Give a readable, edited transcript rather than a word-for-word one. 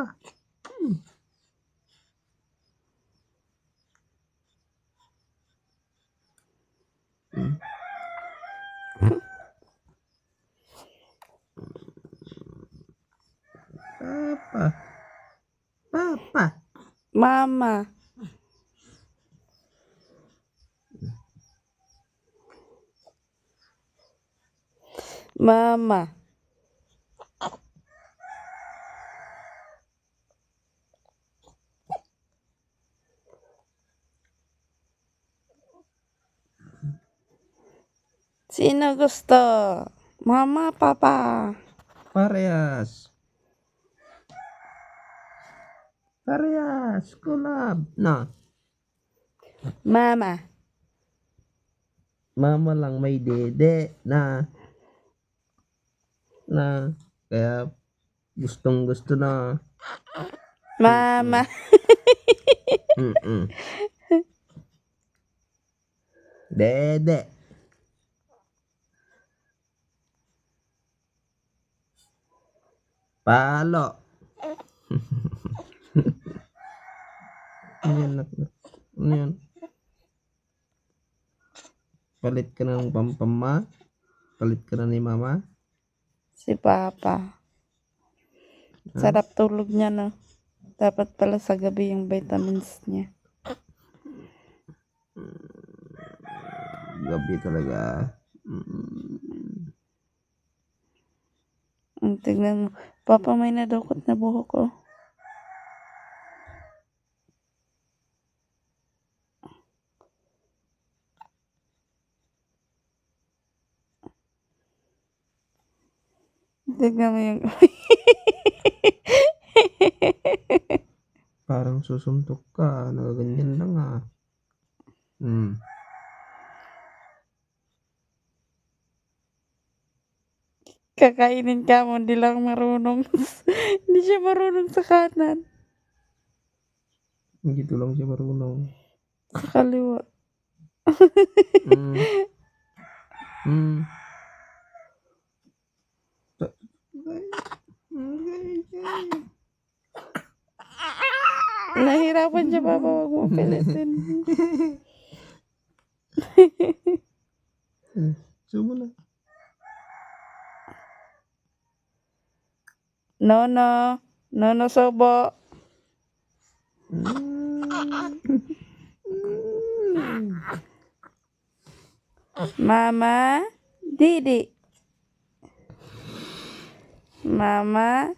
pa. Papa. Papa. Mama. Mama. Sino gusto? Mama, papa. Parehas. Parehas. Collab. Na. Mama. Mama lang may dede na. Na. Kaya gustong gusto na. Mama. Dede. Palo. Ano yan, nak? Ano yan? Palit ka na ng pampama? Palit ka na ni mama? Si papa. Sarap tulog niya, no? Dapat pala sa gabi yung vitamins niya. Gabi talaga. Tignan mo. Papa, may nadukot na buhok ko. Tignan mo yung... Parang susuntok ka. Nagaganyan lang ah. Kakainin ka mo, hindi lang marunong. Hindi siya marunong sa kanan. Dito lang siya marunong. Sa kaliwa. Nahirapan siya, papa. Wag mo pilitin. Sumo na. Nono. Nono sobo. Mama. Didi. Mama.